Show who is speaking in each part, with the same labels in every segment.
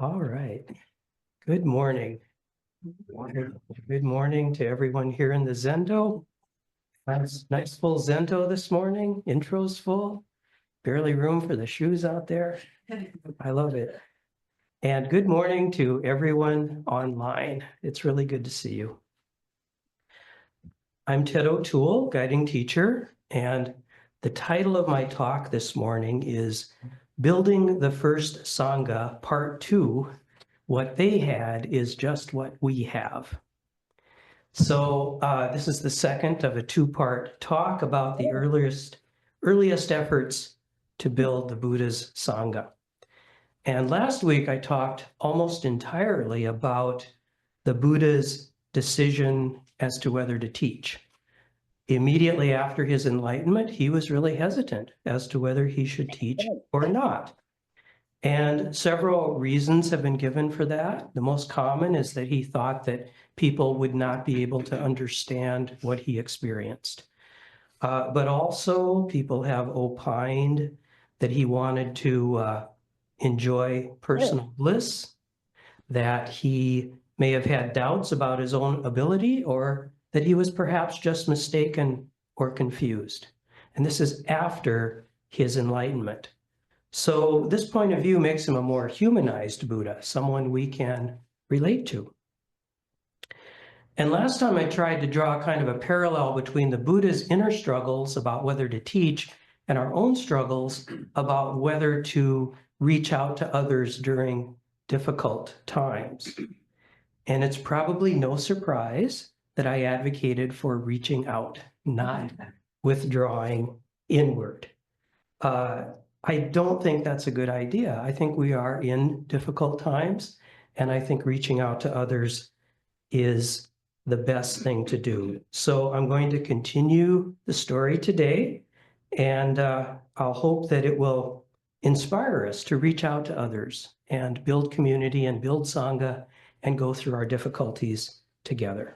Speaker 1: All right. Good morning. Good morning to everyone here in the Zendo. Nice full Zendo this morning. Intro's full. Barely room for the shoes out there. I love it. And good morning to everyone online. It's really good to see you. I'm Ted O'Toole, guiding teacher, and the title of my talk this morning is Building the First Sangha, Part 2. What they had is just what we have. So this is the second of a two-part talk about the earliest efforts to build the Buddha's Sangha. And last week I talked almost entirely about the Buddha's decision as to whether to teach. Immediately after his enlightenment, he was really hesitant as to whether he should teach or not. And several reasons have been given for that. The most common is that he thought that people would not be able to understand what he experienced. But also people have opined that he wanted to enjoy personal bliss, that he may have had doubts about his own ability, or that he was perhaps just mistaken or confused. And this is after his enlightenment. So this point of view makes him a more humanized Buddha, someone we can relate to. And last time I tried to draw kind of a parallel between the Buddha's inner struggles about whether to teach and our own struggles about whether to reach out to others during difficult times. And it's probably no surprise that I advocated for reaching out, not withdrawing inward. I don't think that's a good idea. I think we are in difficult times, and I think reaching out to others is the best thing to do. So I'm going to continue the story today, and I'll hope that it will inspire us to reach out to others and build community and build Sangha and go through our difficulties together.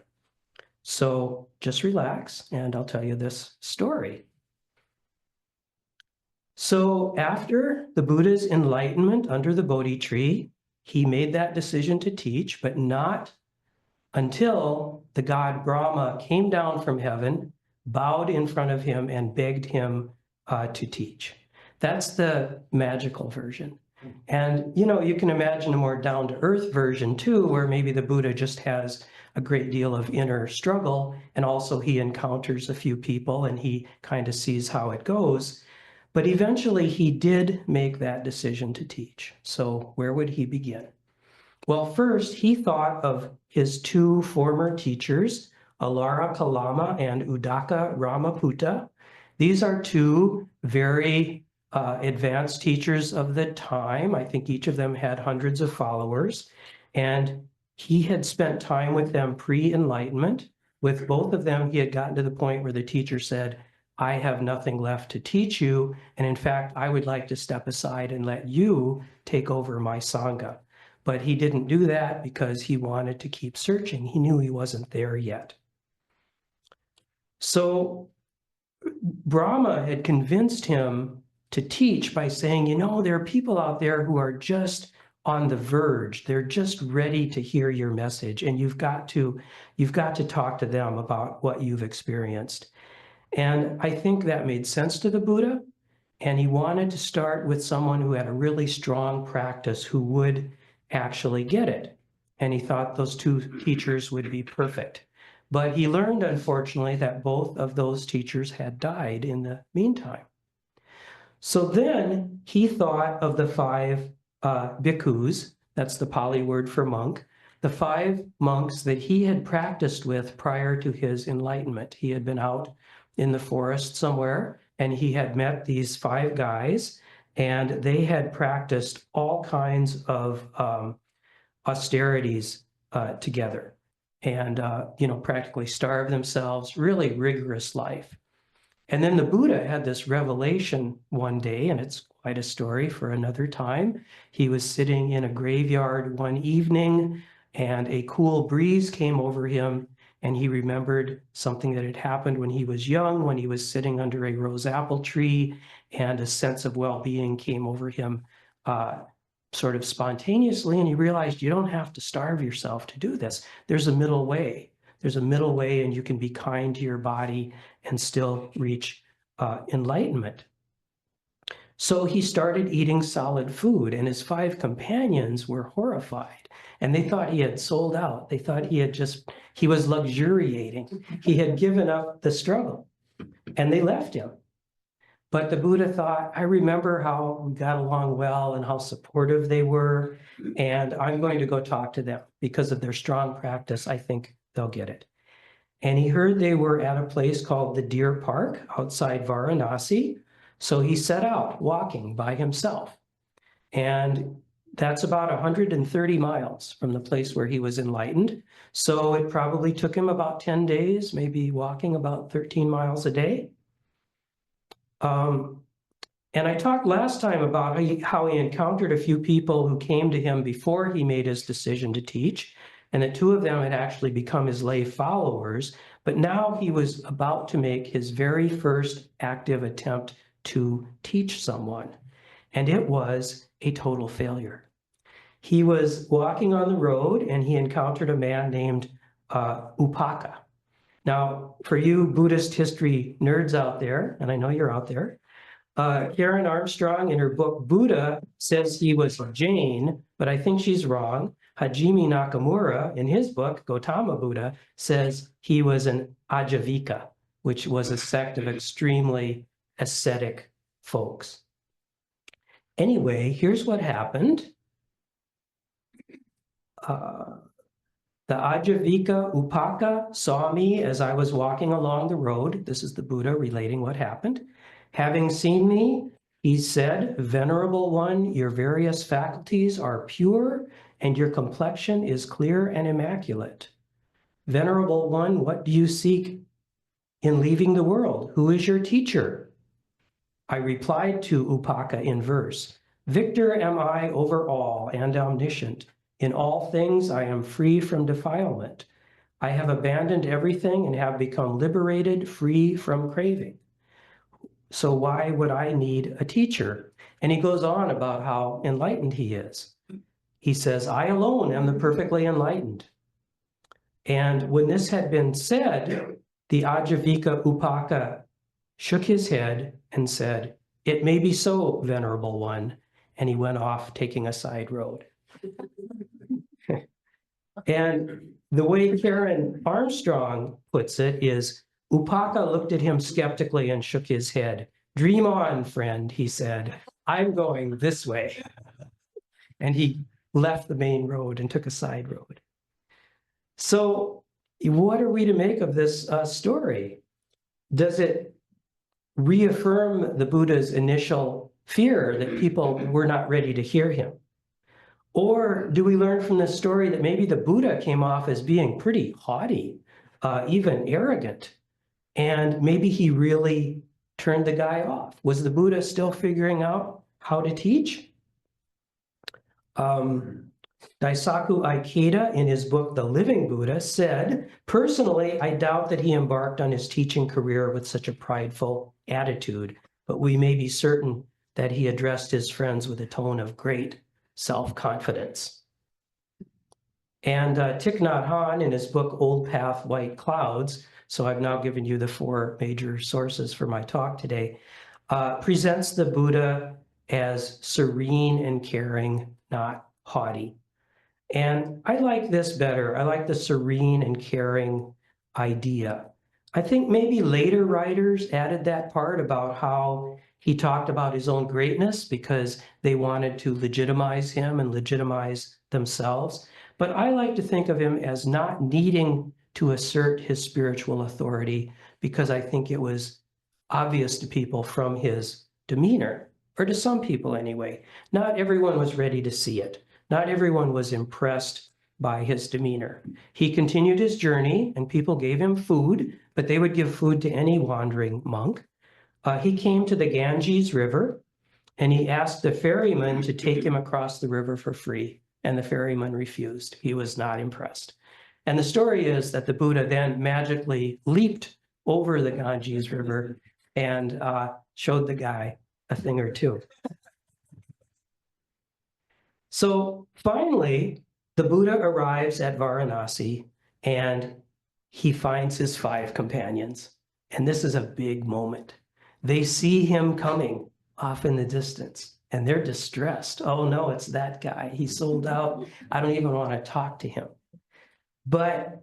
Speaker 1: So just relax, and I'll tell you this story. So after the Buddha's enlightenment under the Bodhi tree, he made that decision to teach, but not until the god Brahma came down from heaven, bowed in front of him, and begged him to teach. That's the magical version. And, you can imagine a more down-to-earth version too, where maybe the Buddha just has a great deal of inner struggle, and also he encounters a few people and he kind of sees how it goes. But eventually he did make that decision to teach. So where would he begin? Well, first he thought of his two former teachers, Alara Kalama and Udaka Ramaputta. These are two very advanced teachers of the time. I think each of them had hundreds of followers. And he had spent time with them pre-enlightenment. With both of them, he had gotten to the point where the teacher said, I have nothing left to teach you. And in fact, I would like to step aside and let you take over my Sangha. But he didn't do that because he wanted to keep searching. He knew he wasn't there yet. So Brahma had convinced him to teach by saying, there are people out there who are just on the verge. They're just ready to hear your message. And you've got to talk to them about what you've experienced. And I think that made sense to the Buddha. And he wanted to start with someone who had a really strong practice, who would actually get it. And he thought those two teachers would be perfect. But he learned, unfortunately, that both of those teachers had died in the meantime. So then he thought of the 5 bhikkhus, that's the Pali word for monk, the 5 monks that he had practiced with prior to his enlightenment. He had been out in the forest somewhere, and he had met these 5 guys, and they had practiced all kinds of austerities together, and practically starved themselves, really rigorous life. And then the Buddha had this revelation one day, and it's quite a story for another time. He was sitting in a graveyard one evening, and a cool breeze came over him, and he remembered something that had happened when he was young, when he was sitting under a rose apple tree, and a sense of well-being came over him sort of spontaneously, and he realized you don't have to starve yourself to do this. There's a middle way. There's a middle way, and you can be kind to your body and still reach enlightenment. So he started eating solid food, and his 5 companions were horrified, and they thought he had sold out. They thought he was luxuriating. He had given up the struggle, and they left him. But the Buddha thought, I remember how we got along well and how supportive they were, and I'm going to go talk to them. Because of their strong practice, I think they'll get it. And he heard they were at a place called the Deer Park outside Varanasi. So he set out walking by himself. And that's about 130 miles from the place where he was enlightened. So it probably took him about 10 days, maybe walking about 13 miles a day. And I talked last time about how he encountered a few people who came to him before he made his decision to teach, and that 2 of them had actually become his lay followers. But now he was about to make his very first active attempt to teach someone, and it was a total failure. He was walking on the road, and he encountered a man named Upaka. Now, for you Buddhist history nerds out there, and I know you're out there, Karen Armstrong in her book Buddha says he was Jain, but I think she's wrong. Hajime Nakamura in his book Gautama Buddha says he was an Ajivika, which was a sect of extremely ascetic folks. Anyway, here's what happened. The Ajivika Upaka saw me as I was walking along the road. This is the Buddha relating what happened. Having seen me, he said, Venerable One, your various faculties are pure and your complexion is clear and immaculate. Venerable One, what do you seek in leaving the world? Who is your teacher? I replied to Upaka in verse, Victor am I over all and omniscient. In all things I am free from defilement. I have abandoned everything and have become liberated, free from craving. So why would I need a teacher? And he goes on about how enlightened he is. He says, I alone am the perfectly enlightened. And when this had been said, the Ajivika Upaka shook his head and said, It may be so, Venerable One. And he went off taking a side road. And the way Karen Armstrong puts it is, Upaka looked at him skeptically and shook his head. Dream on, friend, he said. I'm going this way. And he left the main road and took a side road. So what are we to make of this story? Does it reaffirm the Buddha's initial fear that people were not ready to hear him? Or do we learn from this story that maybe the Buddha came off as being pretty haughty, even arrogant, and maybe he really turned the guy off? Was the Buddha still figuring out how to teach? Daisaku Ikeda, in his book, The Living Buddha, said, personally, I doubt that he embarked on his teaching career with such a prideful attitude, but we may be certain that he addressed his friends with a tone of great self-confidence. And Thich Nhat Hanh, in his book, Old Path, White Clouds, so I've now given you the 4 major sources for my talk today, presents the Buddha as serene and caring, not haughty. And I like this better. I like the serene and caring idea. I think maybe later writers added that part about how he talked about his own greatness because they wanted to legitimize him and legitimize themselves. But I like to think of him as not needing to assert his spiritual authority because I think it was obvious to people from his demeanor, or to some people anyway. Not everyone was ready to see it. Not everyone was impressed by his demeanor. He continued his journey and people gave him food, but they would give food to any wandering monk. He came to the Ganges River and he asked the ferryman to take him across the river for free. And the ferryman refused. He was not impressed. And the story is that the Buddha then magically leaped over the Ganges River and showed the guy a thing or two. So finally, the Buddha arrives at Varanasi and he finds his 5 companions. And this is a big moment. They see him coming off in the distance and they're distressed. Oh no, it's that guy. He sold out. I don't even want to talk to him. But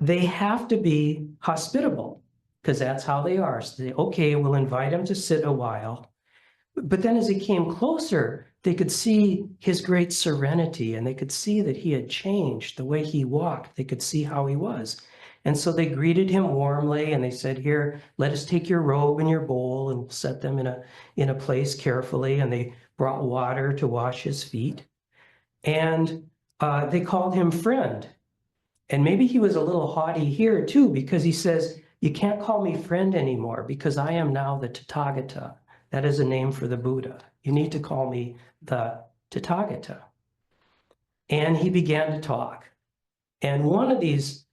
Speaker 1: they have to be hospitable because that's how they are. So they, okay, we'll invite him to sit a while. But then as he came closer, they could see his great serenity and they could see that he had changed the way he walked. They could see how he was. And so they greeted him warmly and they said, here, let us take your robe and your bowl and we'll set them in a place carefully. And they brought water to wash his feet. And they called him friend. And maybe he was a little haughty here too, because he says, you can't call me friend anymore because I am now the Tathagata. That is a name for the Buddha. You need to call me the Tathagata. And he began to talk. And one of these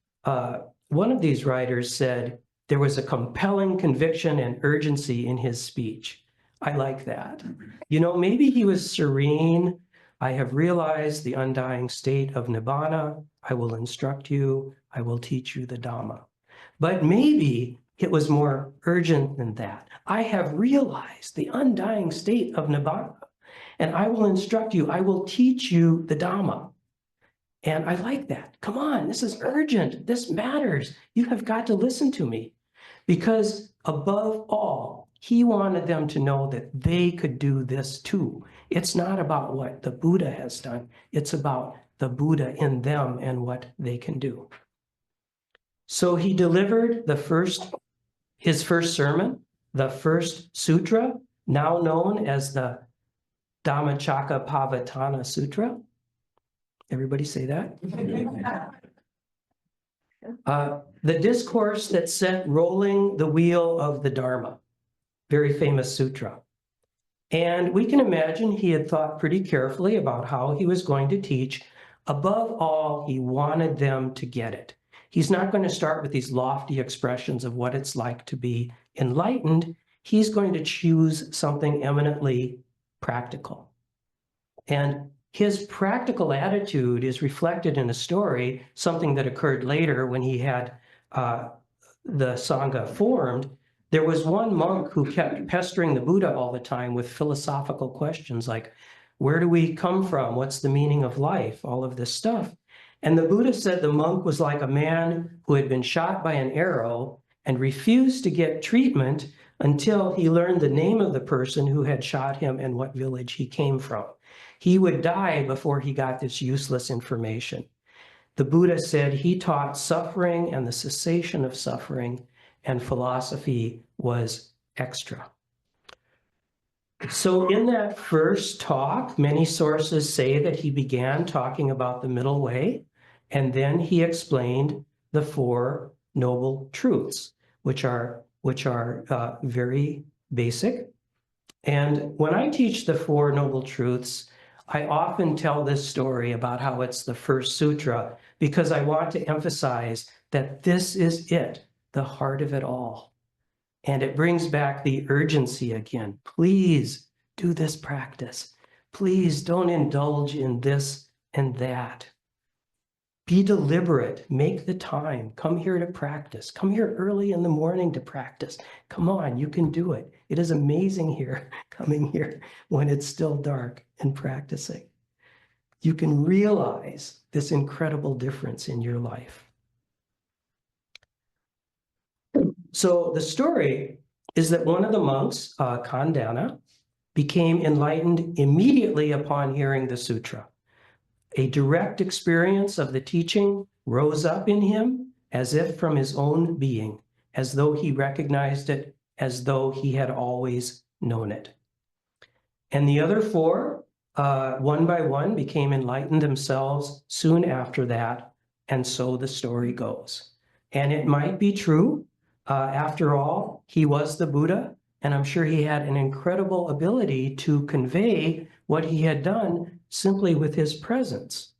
Speaker 1: writers said there was a compelling conviction and urgency in his speech. I like that. You know, maybe he was serene. I have realized the undying state of Nibbana. I will instruct you. I will teach you the Dhamma. But maybe it was more urgent than that. I have realized the undying state of Nibbana, and I will instruct you. I will teach you the Dhamma. And I like that. Come on, this is urgent. This matters. You have got to listen to me. Because above all, he wanted them to know that they could do this too. It's not about what the Buddha has done. It's about the Buddha in them and what they can do. So he delivered his first sermon, the first sutra, now known as the Dhammacakkappavattana Sutra. Everybody say that? The discourse that set rolling the wheel of the Dharma, very famous sutra. And we can imagine he had thought pretty carefully about how he was going to teach. Above all, he wanted them to get it. He's not going to start with these lofty expressions of what it's like to be enlightened. He's going to choose something eminently practical. And his practical attitude is reflected in a story, something that occurred later when he had the Sangha formed. There was one monk who kept pestering the Buddha all the time with philosophical questions like, where do we come from? What's the meaning of life? All of this stuff. And the Buddha said the monk was like a man who had been shot by an arrow and refused to get treatment until he learned the name of the person who had shot him and what village he came from. He would die before he got this useless information. The Buddha said he taught suffering and the cessation of suffering, and philosophy was extra. So in that first talk, many sources say that he began talking about the middle way, and then he explained the 4 noble truths, which are very basic. And when I teach the 4 noble truths, I often tell this story about how it's the first sutra, because I want to emphasize that this is it, the heart of it all. And it brings back the urgency again. Please do this practice. Please don't indulge in this and that. Be deliberate, make the time, come here to practice. Come here early in the morning to practice. Come on, you can do it. It is amazing here, coming here when it's still dark and practicing. You can realize this incredible difference in your life. So the story is that one of the monks, Khandana, became enlightened immediately upon hearing the sutra. A direct experience of the teaching rose up in him as if from his own being, as though he recognized it, as though he had always known it. And the other 4, one by one, became enlightened themselves soon after that, and so the story goes. And it might be true. After all, he was the Buddha, and I'm sure he had an incredible ability to convey what he had done simply with his presence.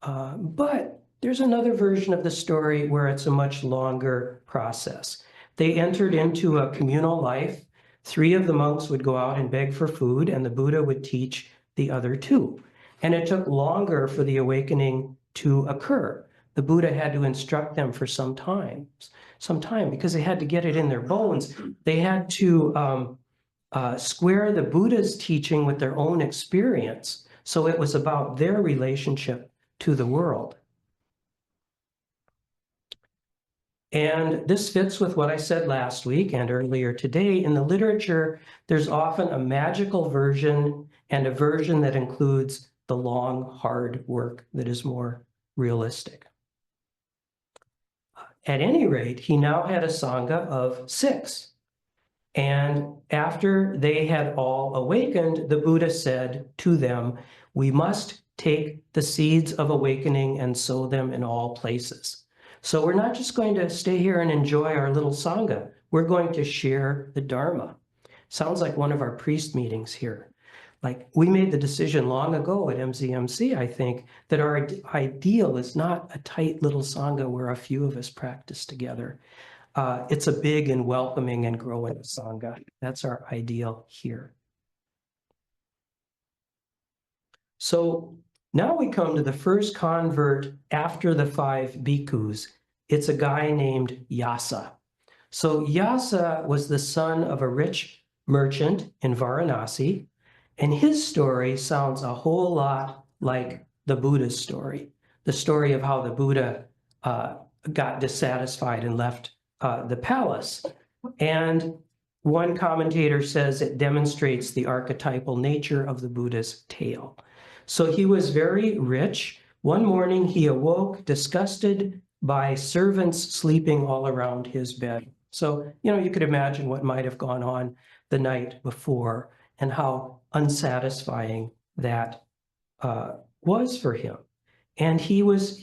Speaker 1: But there's another version of the story where it's a much longer process. They entered into a communal life. 3 of the monks would go out and beg for food, and the Buddha would teach the other two. And it took longer for the awakening to occur. The Buddha had to instruct them for some time, because they had to get it in their bones. They had to square the Buddha's teaching with their own experience. So it was about their relationship to the world. And this fits with what I said last week and earlier today. In the literature, there's often a magical version and a version that includes the long, hard work that is more realistic. At any rate, he now had a Sangha of 6. And after they had all awakened, the Buddha said to them, "We must take the seeds of awakening and sow them in all places." So we're not just going to stay here and enjoy our little Sangha. We're going to share the Dharma. Sounds like one of our priest meetings here. Like, we made the decision long ago at MZMC, I think, that our ideal is not a tight little Sangha where a few of us practice together. It's a big and welcoming and growing Sangha. That's our ideal here. So now we come to the first convert after the 5 bhikkhus. It's a guy named Yasa. So Yasa was the son of a rich merchant in Varanasi, and his story sounds a whole lot like the Buddha's story, the story of how the Buddha got dissatisfied and left the palace. And one commentator says it demonstrates the archetypal nature of the Buddha's tale. So he was very rich. One morning he awoke disgusted by servants sleeping all around his bed. So, you could imagine what might have gone on the night before and how unsatisfying that was for him. And he was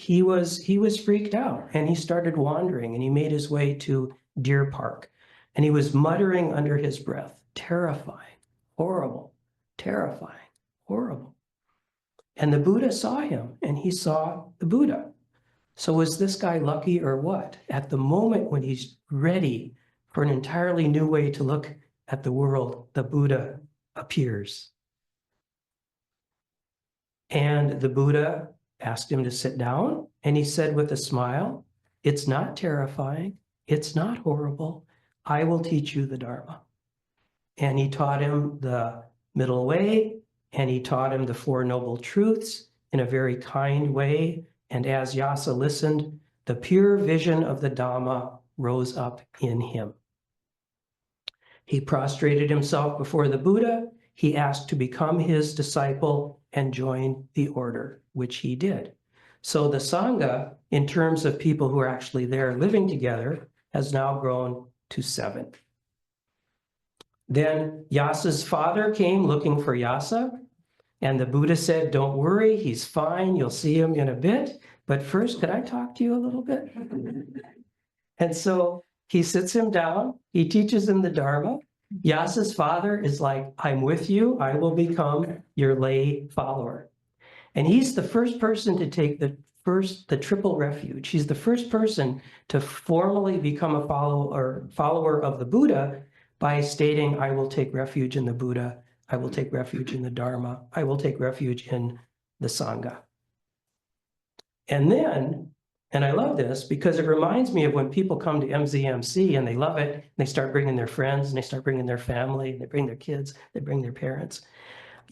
Speaker 1: freaked out, and he started wandering, and he made his way to Deer Park, and he was muttering under his breath, "Terrifying, horrible, terrifying, horrible." And the Buddha saw him, and he saw the Buddha. So was this guy lucky or what? At the moment when he's ready for an entirely new way to look at the world, the Buddha appears. And the Buddha asked him to sit down, and he said with a smile, "It's not terrifying, it's not horrible. I will teach you the Dharma." And he taught him the middle way, and he taught him the 4 Noble Truths in a very kind way. And as Yasa listened, the pure vision of the Dhamma rose up in him. He prostrated himself before the Buddha. He asked to become his disciple and join the order, which he did. So the Sangha, in terms of people who are actually there living together, has now grown to 7. Then Yasa's father came looking for Yasa, and the Buddha said, "Don't worry, he's fine. You'll see him in a bit. But first, could I talk to you a little bit?" And so he sits him down. He teaches him the Dharma. Yasa's father is like, "I'm with you. I will become your lay follower." And he's the first person to take the triple refuge. He's the first person to formally become a follower of the Buddha by stating, "I will take refuge in the Buddha. I will take refuge in the Dharma. I will take refuge in the Sangha." And then, and I love this because it reminds me of when people come to MZMC and they love it, and they start bringing their friends, and they start bringing their family, they bring their kids, they bring their parents.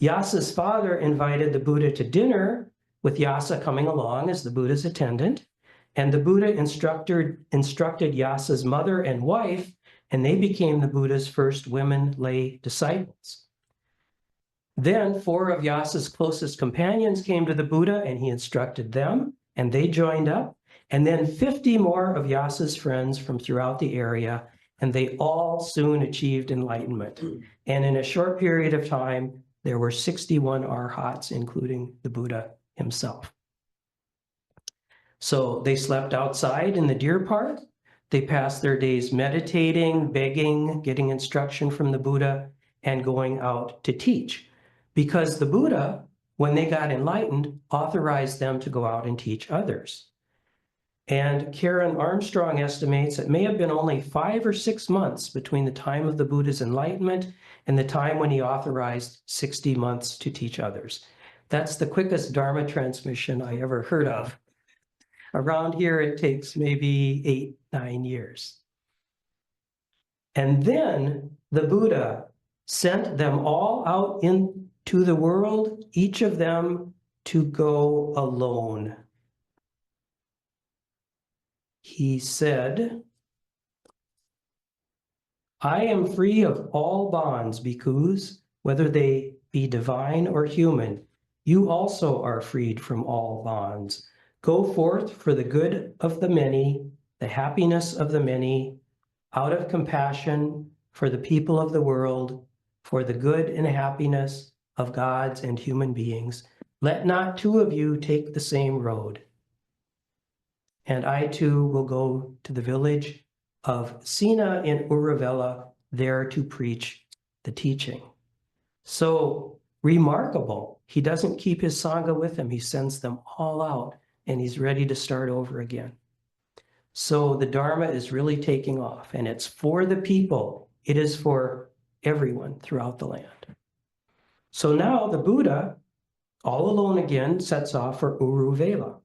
Speaker 1: Yasa's father invited the Buddha to dinner, with Yasa coming along as the Buddha's attendant. And the Buddha instructed Yasa's mother and wife, and they became the Buddha's first women lay disciples. Then 4 of Yasa's closest companions came to the Buddha, and he instructed them, and they joined up. And then 50 more of Yasa's friends from throughout the area, and they all soon achieved enlightenment. And in a short period of time, there were 61 arhats, including the Buddha himself. So they slept outside in the deer park. They passed their days meditating, begging, getting instruction from the Buddha, and going out to teach. Because the Buddha, when they got enlightened, authorized them to go out and teach others. And Karen Armstrong estimates it may have been only 5 or 6 months between the time of the Buddha's enlightenment and the time when he authorized 60 months to teach others. That's the quickest Dharma transmission I ever heard of. Around here, it takes maybe 8, 9 years. And then the Buddha sent them all out into the world, each of them to go alone. He said, I am free of all bonds, bhikkhus, whether they be divine or human. You also are freed from all bonds. Go forth for the good of the many, the happiness of the many, out of compassion for the people of the world, for the good and happiness of gods and human beings. Let not two of you take the same road. And I too will go to the village of Sina in Uruvela, there to preach the teaching. So remarkable. He doesn't keep his Sangha with him. He sends them all out, and he's ready to start over again. So the Dharma is really taking off, and it's for the people. It is for everyone throughout the land. So now the Buddha, all alone again, sets off for Uruvela.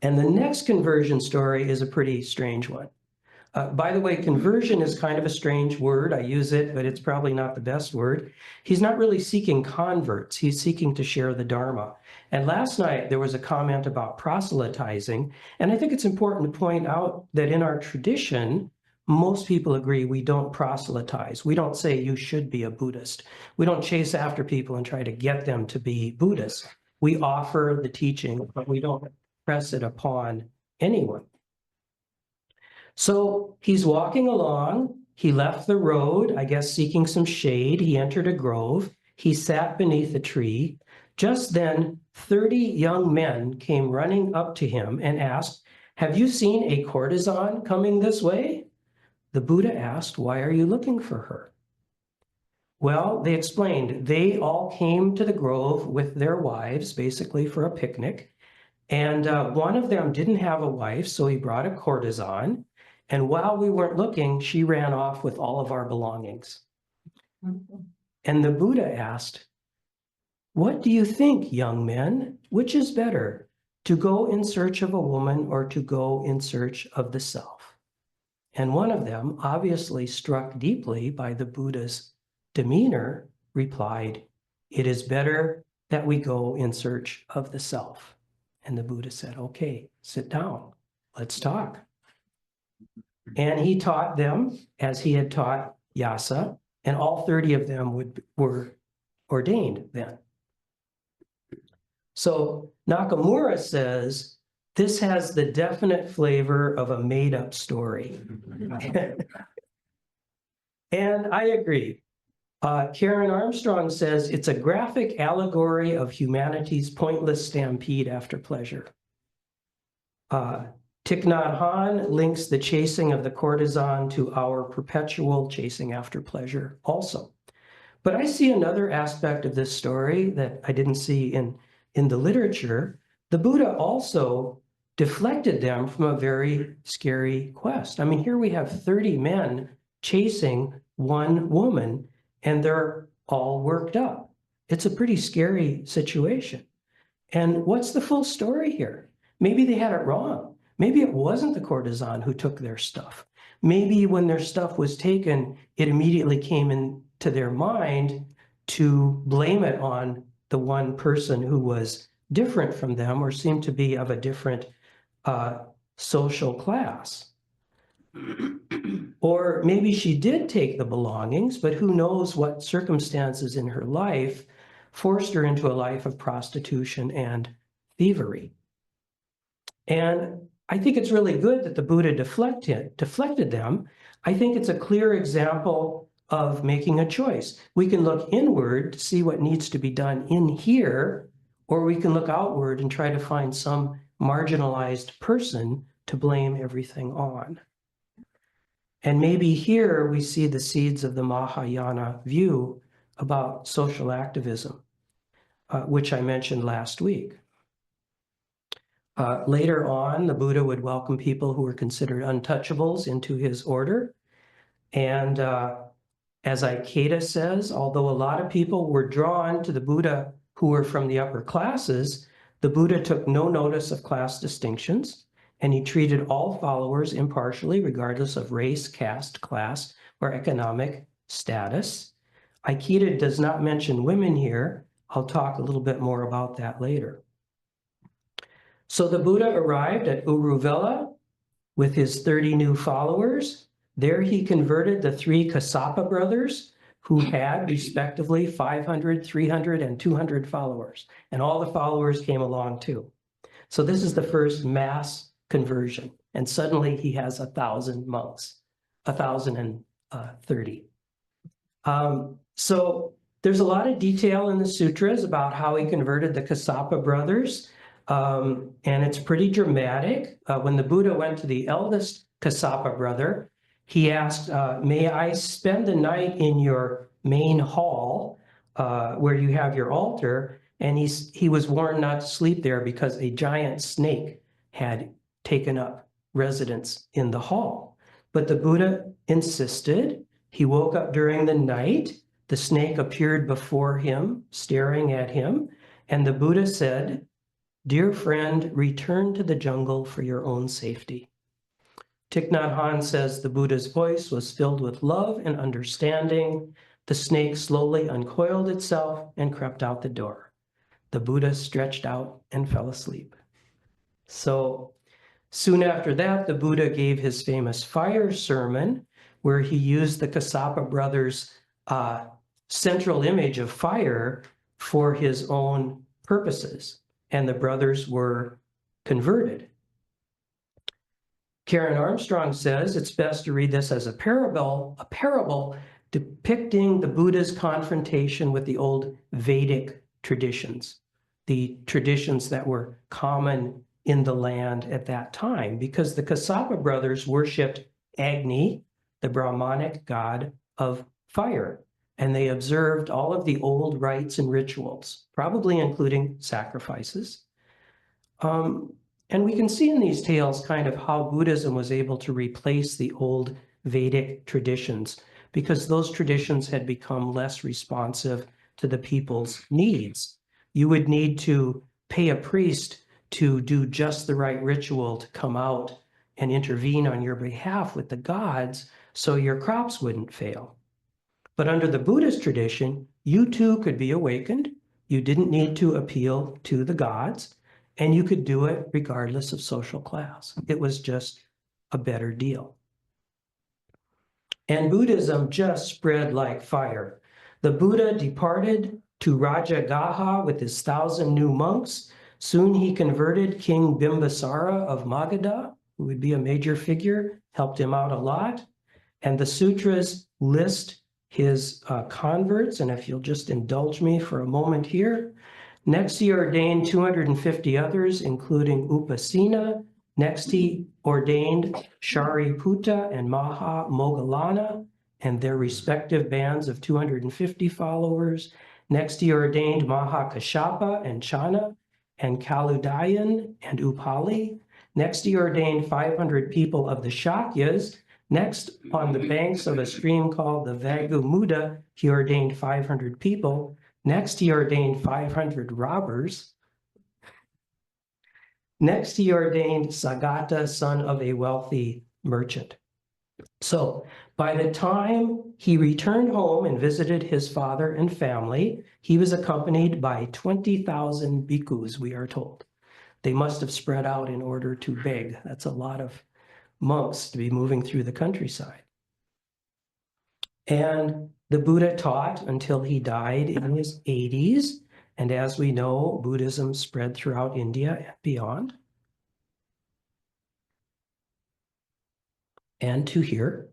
Speaker 1: And the next conversion story is a pretty strange one. By the way, conversion is kind of a strange word. I use it, but it's probably not the best word. He's not really seeking converts. He's seeking to share the Dharma. And last night, there was a comment about proselytizing. And I think it's important to point out that in our tradition, most people agree we don't proselytize. We don't say you should be a Buddhist. We don't chase after people and try to get them to be Buddhists. We offer the teaching, but we don't press it upon anyone. So he's walking along. He left the road, I guess seeking some shade. He entered a grove. He sat beneath a tree. Just then, 30 young men came running up to him and asked, have you seen a courtesan coming this way? The Buddha asked, why are you looking for her? Well, they explained, they all came to the grove with their wives, basically for a picnic. And one of them didn't have a wife, so he brought a courtesan. And while we weren't looking, she ran off with all of our belongings. And the Buddha asked, what do you think, young men? Which is better, to go in search of a woman or to go in search of the self? And one of them, obviously struck deeply by the Buddha's demeanor, replied, it is better that we go in search of the self. And the Buddha said, okay, sit down, let's talk. And he taught them as he had taught Yasa, and all 30 of them were ordained then. So Nakamura says, this has the definite flavor of a made-up story. And I agree. Karen Armstrong says, it's a graphic allegory of humanity's pointless stampede after pleasure. Thich Nhat Hanh links the chasing of the courtesan to our perpetual chasing after pleasure also. But I see another aspect of this story that I didn't see in the literature. The Buddha also deflected them from a very scary quest. I mean, here we have 30 men chasing one woman, and they're all worked up. It's a pretty scary situation. And what's the full story here? Maybe they had it wrong. Maybe it wasn't the courtesan who took their stuff. Maybe when their stuff was taken, it immediately came into their mind to blame it on the one person who was different from them or seemed to be of a different social class. Or maybe she did take the belongings, but who knows what circumstances in her life forced her into a life of prostitution and thievery. And I think it's really good that the Buddha deflected them. I think it's a clear example of making a choice. We can look inward to see what needs to be done in here, or we can look outward and try to find some marginalized person to blame everything on. And maybe here we see the seeds of the Mahayana view about social activism, which I mentioned last week. Later on, the Buddha would welcome people who were considered untouchables into his order. And As Ikeda says, although a lot of people were drawn to the Buddha who were from the upper classes, the Buddha took no notice of class distinctions, and he treated all followers impartially, regardless of race, caste, class, or economic status. Ikeda does not mention women here. I'll talk a little bit more about that later. So the Buddha arrived at Uruvela with his 30 new followers. There he converted the three Kassapa brothers, who had respectively 500, 300, and 200 followers. And all the followers came along too. So this is the first mass conversion. And suddenly he has 1,000 monks, 1,030. So there's a lot of detail in the sutras about how he converted the Kassapa brothers. And it's pretty dramatic. When the Buddha went to the eldest Kassapa brother, he asked, may I spend the night in your main hall where you have your altar? And he was warned not to sleep there because a giant snake had taken up residence in the hall. But the Buddha insisted. He woke up during the night. The snake appeared before him, staring at him. And the Buddha said, "Dear friend, return to the jungle for your own safety." Thich Nhat Hanh says the Buddha's voice was filled with love and understanding. The snake slowly uncoiled itself and crept out the door. The Buddha stretched out and fell asleep. So soon after that, the Buddha gave his famous fire sermon, where he used the Kassapa brothers' central image of fire for his own purposes, and the brothers were converted. Karen Armstrong says it's best to read this as a parable depicting the Buddha's confrontation with the old Vedic traditions, the traditions that were common in the land at that time, because the Kassapa brothers worshipped Agni, the Brahmanic god of fire, and they observed all of the old rites and rituals, probably including sacrifices. And we can see in these tales kind of how Buddhism was able to replace the old Vedic traditions, because those traditions had become less responsive to the people's needs. You would need to pay a priest to do just the right ritual to come out and intervene on your behalf with the gods so your crops wouldn't fail. But under the Buddhist tradition, you too could be awakened. You didn't need to appeal to the gods, and you could do it regardless of social class. It was just a better deal. And Buddhism just spread like fire. The Buddha departed to Rajagaha with his 1,000 new monks. Soon he converted King Bimbisara of Magadha, who would be a major figure, helped him out a lot. And the sutras list his converts, and if you'll just indulge me for a moment here. Next, he ordained 250 others, including Upasena. Next, he ordained Shariputa and Maha Moggallana and their respective bands of 250 followers. Next, he ordained Mahakashapa and Chana and Kaludayan and Upali. Next, he ordained 500 people of the Shakyas. Next, on the banks of a stream called the Vagumuda, he ordained 500 people. Next, he ordained 500 robbers. Next, he ordained Sagata, son of a wealthy merchant. So by the time he returned home and visited his father and family, he was accompanied by 20,000 bhikkhus, we are told. They must have spread out in order to beg. That's a lot of monks to be moving through the countryside. And the Buddha taught until he died in his 80s. And as we know, Buddhism spread throughout India and beyond. And to here.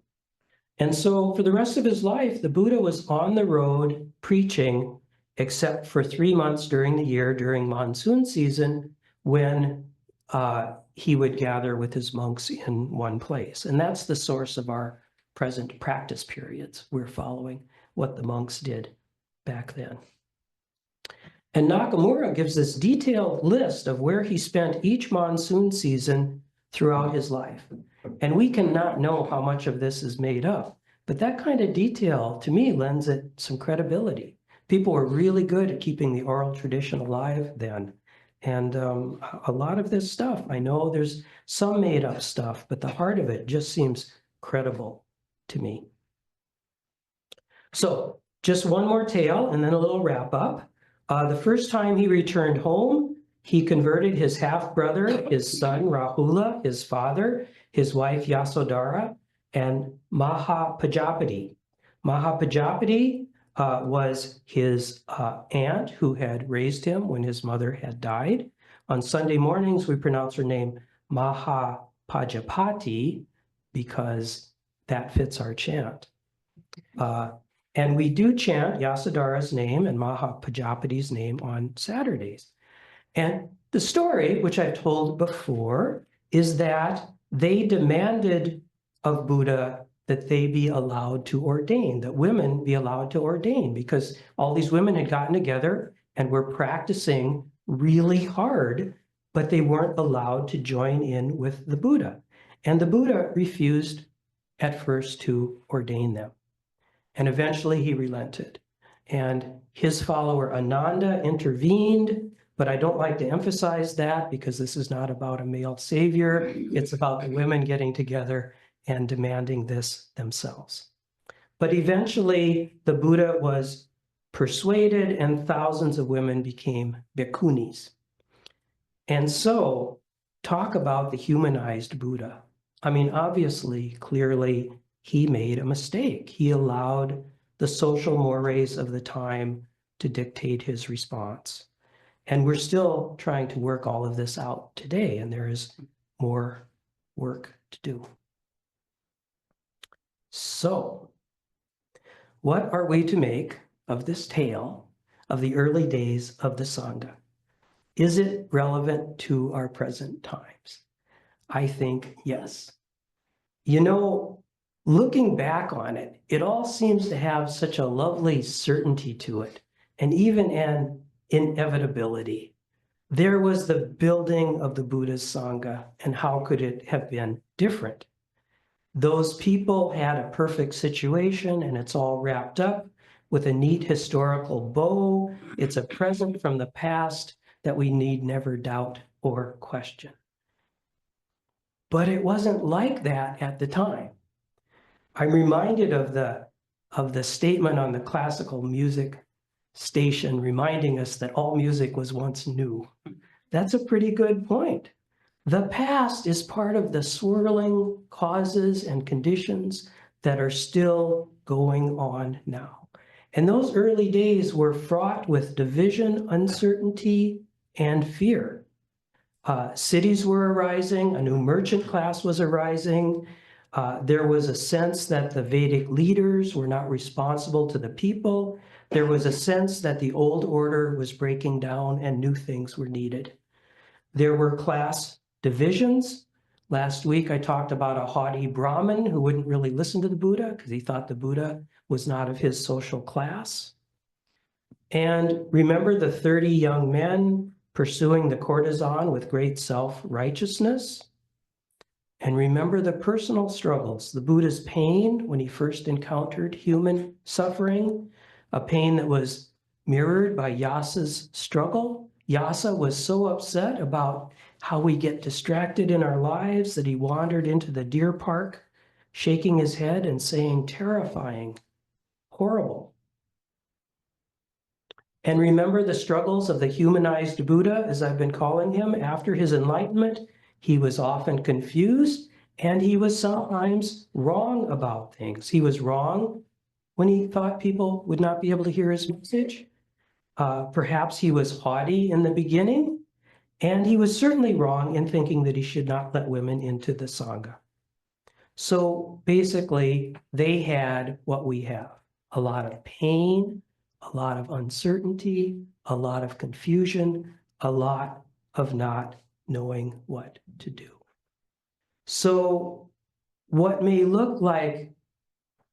Speaker 1: And so for the rest of his life, the Buddha was on the road preaching, except for 3 months during the year, during monsoon season, when he would gather with his monks in one place. And that's the source of our present practice periods. We're following what the monks did back then. And Nakamura gives this detailed list of where he spent each monsoon season throughout his life. And we cannot know how much of this is made up, But that kind of detail, to me, lends it some credibility. People were really good at keeping the oral tradition alive then. And a lot of this stuff, I know there's some made up stuff, but the heart of it just seems credible to me. So just one more tale and then a little wrap up. The first time he returned home, he converted his half-brother, his son Rahula, his father, his wife Yasodhara, and Mahapajapati. Mahapajapati was his aunt who had raised him when his mother had died. On Sunday mornings, we pronounce her name Mahapajapati because that fits our chant. And we do chant Yasodhara's name and Mahapajapati's name on Saturdays. And the story, which I've told before, is that they demanded of Buddha that they be allowed to ordain, that women be allowed to ordain, because all these women had gotten together and were practicing really hard, but they weren't allowed to join in with the Buddha. And the Buddha refused at first to ordain them. And eventually he relented. And his follower Ananda intervened, but I don't like to emphasize that because this is not about a male savior. It's about the women getting together and demanding this themselves. But eventually the Buddha was persuaded and thousands of women became bhikkhunis. And so talk about the humanized Buddha. I mean, obviously, clearly, he made a mistake. He allowed the social mores of the time to dictate his response. And we're still trying to work all of this out today, and there is more work to do. So, what are we to make of this tale of the early days of the Sangha? Is it relevant to our present times? I think yes. You know, looking back on it, it all seems to have such a lovely certainty to it, and even an inevitability. There was the building of the Buddha's Sangha, and how could it have been different? Those people had a perfect situation, and it's all wrapped up with a neat historical bow. It's a present from the past that we need never doubt or question. But it wasn't like that at the time. I'm reminded of the statement on the classical music station reminding us that all music was once new. That's a pretty good point. The past is part of the swirling causes and conditions that are still going on now. And those early days were fraught with division, uncertainty, and fear. Cities were arising, a new merchant class was arising. There was a sense that the Vedic leaders were not responsible to the people. There was a sense that the old order was breaking down and new things were needed. There were class divisions. Last week, I talked about a haughty Brahmin who wouldn't really listen to the Buddha because he thought the Buddha was not of his social class. And remember the 30 young men pursuing the courtesan with great self-righteousness? And remember the personal struggles, the Buddha's pain when he first encountered human suffering, a pain that was mirrored by Yasa's struggle. Yasa was so upset about how we get distracted in our lives that he wandered into the deer park, shaking his head and saying, terrifying, horrible. And remember the struggles of the humanized Buddha, as I've been calling him, after his enlightenment. He was often confused, and he was sometimes wrong about things. He was wrong when he thought people would not be able to hear his message. Perhaps he was haughty in the beginning, and he was certainly wrong in thinking that he should not let women into the Sangha. So basically, they had what we have, a lot of pain, a lot of uncertainty, a lot of confusion, a lot of not knowing what to do. So what may look like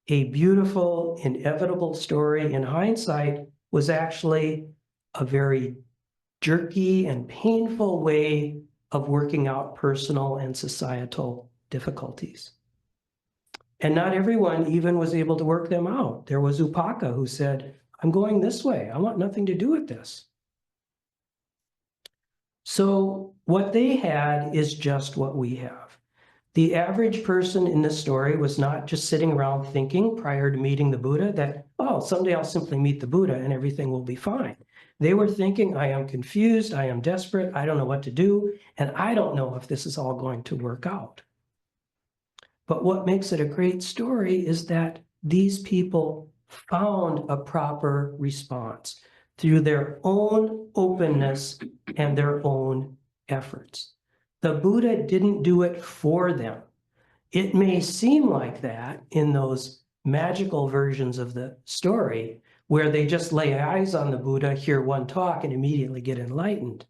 Speaker 1: a beautiful, inevitable story in hindsight was actually a very jerky and painful way of working out personal and societal difficulties. And not everyone even was able to work them out. There was Upaka who said, I'm going this way. I want nothing to do with this. So what they had is just what we have. The average person in this story was not just sitting around thinking prior to meeting the Buddha that, oh, someday I'll simply meet the Buddha and everything will be fine. They were thinking, I am confused, I am desperate, I don't know what to do, and I don't know if this is all going to work out. But what makes it a great story is that these people found a proper response through their own openness and their own efforts. The Buddha didn't do it for them. It may seem like that in those magical versions of the story where they just lay eyes on the Buddha, hear one talk, and immediately get enlightened.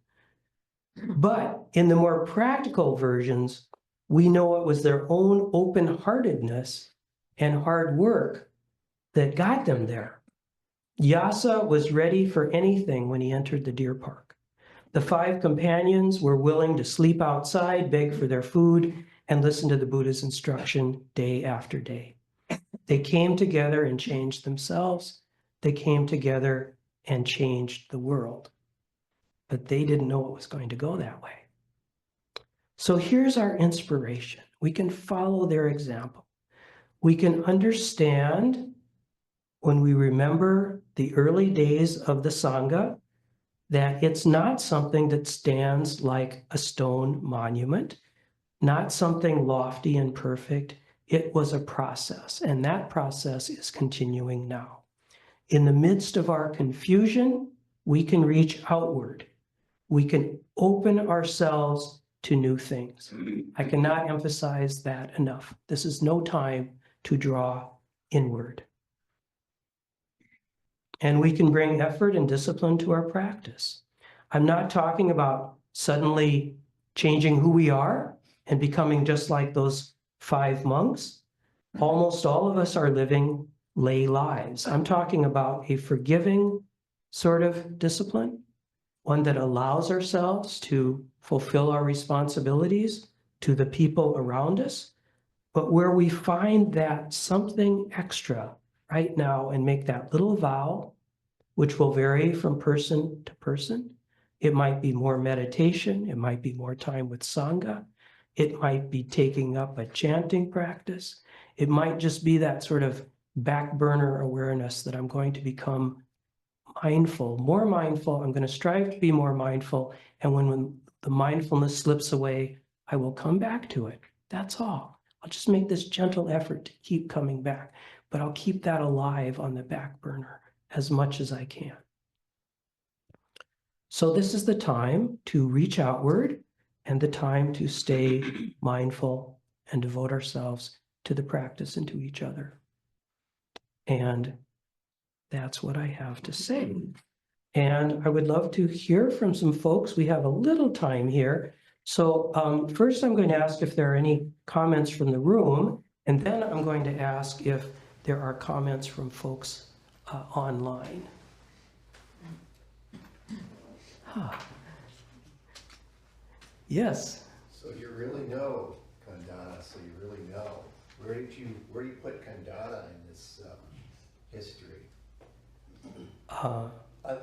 Speaker 1: But in the more practical versions, we know it was their own open-heartedness and hard work that got them there. Yasa was ready for anything when he entered the deer park. The 5 companions were willing to sleep outside, beg for their food, and listen to the Buddha's instruction day after day. They came together and changed themselves. They came together and changed the world. But they didn't know it was going to go that way. So here's our inspiration. We can follow their example. We can understand when we remember the early days of the Sangha that it's not something that stands like a stone monument, not something lofty and perfect. It was a process, and that process is continuing now. In the midst of our confusion, we can reach outward. We can open ourselves to new things. I cannot emphasize that enough. This is no time to draw inward. And we can bring effort and discipline to our practice. I'm not talking about suddenly changing who we are and becoming just like those 5 monks. Almost all of us are living lay lives. I'm talking about a forgiving sort of discipline, one that allows ourselves to fulfill our responsibilities to the people around us, but where we find that something extra right now and make that little vow, which will vary from person to person. It might be more meditation, it might be more time with Sangha, it might be taking up a chanting practice, it might just be that sort of back burner awareness that I'm going to become mindful, more mindful. I'm going to strive to be more mindful. And when the mindfulness slips away, I will come back to it. That's all. I'll just make this gentle effort to keep coming back, but I'll keep that alive on the back burner as much as I can. So this is the time to reach outward and the time to stay mindful and devote ourselves to the practice and to each other. And that's what I have to say. And I would love to hear from some folks. We have a little time here. So first I'm going to ask if there are any comments from the room, and then I'm going to ask if there are comments from folks online. Yes.
Speaker 2: So you really know Kandana, so you really know. Where do you put Kandana in this history?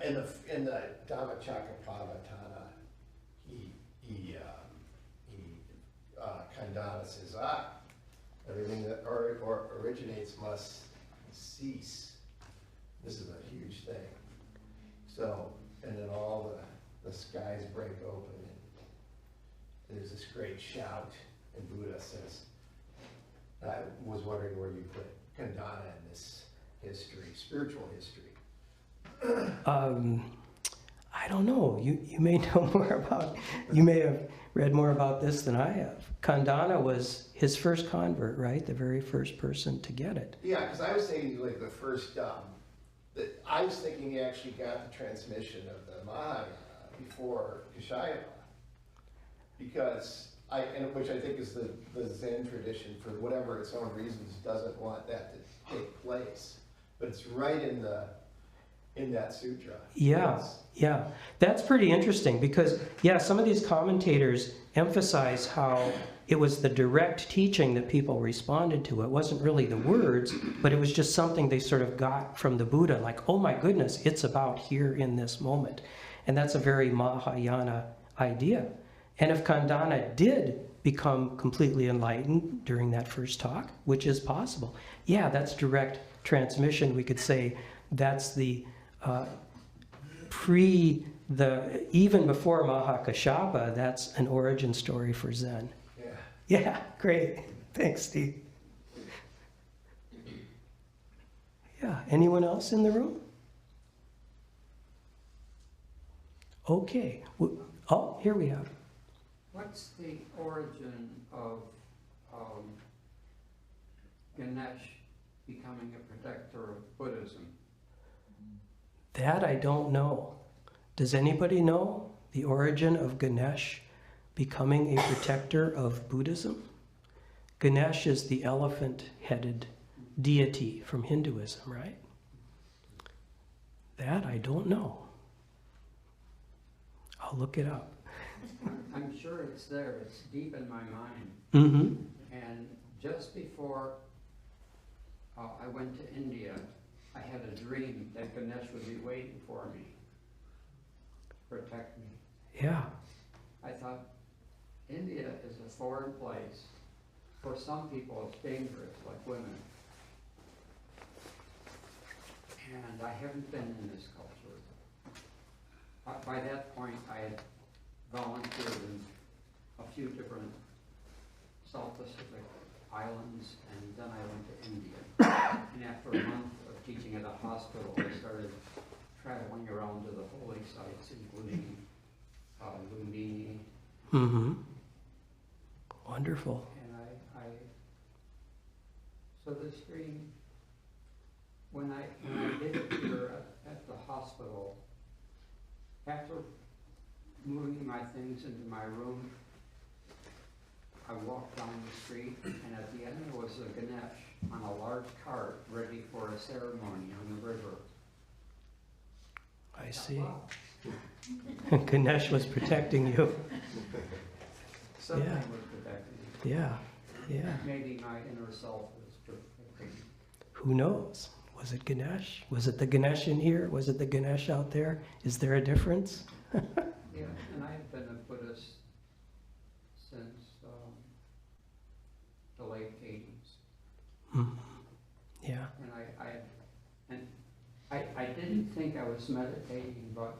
Speaker 2: In the Dhammacakkappavattana, Kandana says, everything that originates must cease. This is a huge thing. So, and then all the skies break open, and there's this great shout, and Buddha says, I was wondering where you put Kandana in this history, spiritual history.
Speaker 1: I don't know. You may know more about, you may have read more about this than I have. Kandana was his first convert, right? The very first person to get it.
Speaker 2: Yeah, because I was thinking like the first, I was thinking he actually got the transmission of the Mahayana before Kashayapa. Because which I think is the Zen tradition, for whatever its own reasons, doesn't want that to take place. But it's right in the in that sutra.
Speaker 1: Yeah,
Speaker 2: It's-
Speaker 1: yeah. That's pretty interesting because, yeah, some of these commentators emphasize how it was the direct teaching that people responded to. It wasn't really the words, but it was just something they sort of got from the Buddha, like, oh my goodness, it's about here in this moment. And that's a very Mahayana idea. And if Kandana did become completely enlightened during that first talk, which is possible, yeah, that's direct transmission. We could say that's the even before Mahakashapa, that's an origin story for Zen.
Speaker 2: Yeah.
Speaker 1: Yeah, great. Thanks, Steve. Yeah, anyone else in the room? Okay. Oh, here we have.
Speaker 3: What's the origin of Ganesh becoming a protector of Buddhism?
Speaker 1: That I don't know. Does anybody know the origin of Ganesh becoming a protector of Buddhism? Ganesh is the elephant-headed deity from Hinduism, right? That I don't know. I'll look it up.
Speaker 3: I'm sure it's there. It's deep in my mind.
Speaker 1: Mm-hmm.
Speaker 3: And just before I went to India, I had a dream that Ganesh would be waiting for me, protect me.
Speaker 1: Yeah.
Speaker 3: I thought, India is a foreign place. For some people, it's dangerous, like women. And I haven't been in this culture. By that point, I had volunteered in a few different South Pacific islands, and then I went to India. And after a month of teaching at a hospital, I started traveling around to the holy sites, including Lumbini.
Speaker 1: Mm-hmm. Wonderful.
Speaker 3: And so this dream, when I did it here at the hospital, after moving my things into my room, I walked down the street, and at the end there was a Ganesh on a large cart ready for a ceremony on the river.
Speaker 1: I see.
Speaker 3: Wow.
Speaker 1: Ganesh was protecting you.
Speaker 3: Something
Speaker 1: Yeah.
Speaker 3: was protecting me.
Speaker 1: Yeah, yeah.
Speaker 3: Maybe my inner self was protecting me.
Speaker 1: Who knows? Was it Ganesh? Was it the Ganesh in here? Was it the Ganesh out there? Is there a difference?
Speaker 3: Yeah, and I've been a Buddhist since the late 80s.
Speaker 1: Mm. Yeah.
Speaker 3: And I didn't think I was meditating, but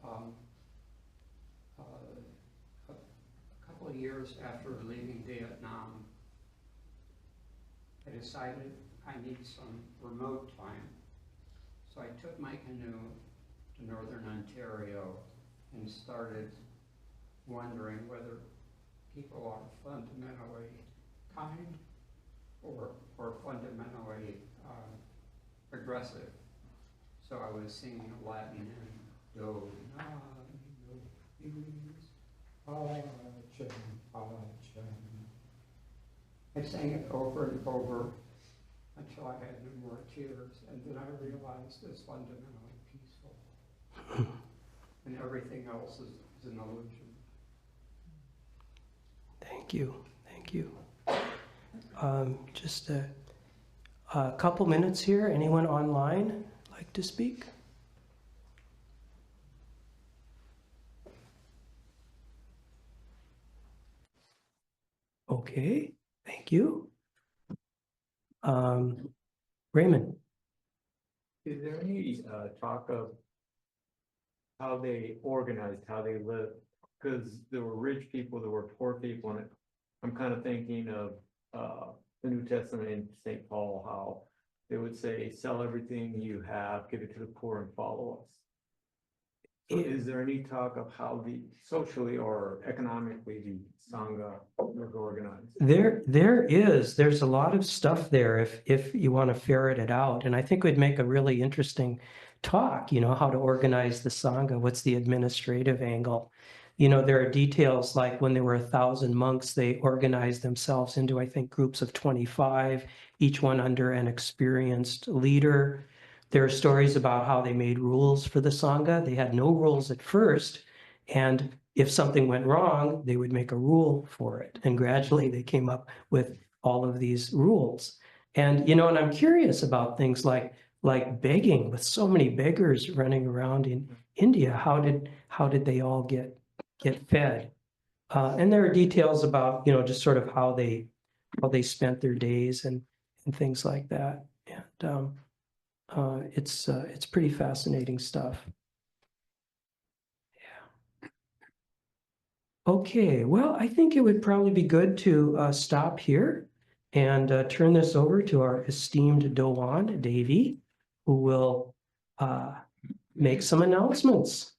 Speaker 3: a couple of years after leaving Vietnam, I decided I need some remote time. So I took my canoe to northern Ontario and started wondering whether people are fundamentally kind or fundamentally aggressive. So I was singing a Latin hymn, Do, na, do, Pacem, Pacem. I sang it over and over until I had no more tears, and then I realized it's fundamentally peaceful. And everything else is an illusion.
Speaker 1: Thank you. Thank you. Just a couple minutes here. Anyone online like to speak? Okay. Thank you. Raymond.
Speaker 4: Is there any talk of how they organized, how they lived? Because there were rich people, there were poor people, and I'm kind of thinking of the New Testament in St. Paul, how they would say, sell everything you have, give it to the poor and follow us. So is there any talk of how the socially or economically the Sangha was organized?
Speaker 1: There's a lot of stuff there if you want to ferret it out. And I think it would make a really interesting talk, how to organize the Sangha, what's the administrative angle. There are details like when there were 1,000 monks, they organized themselves into, I think, groups of 25, each one under an experienced leader. there are stories about how they made rules for the Sangha. They had no rules at first, and if something went wrong, they would make a rule for it. And gradually they came up with all of these rules. And, and I'm curious about things like begging, with so many beggars running around in India. How did they all get fed? And there are details about, just sort of how they spent their days and things like that. And it's pretty fascinating stuff. Yeah. Okay, well, I think it would probably be good to stop here and turn this over to our esteemed Doan, Davy, who will make some announcements.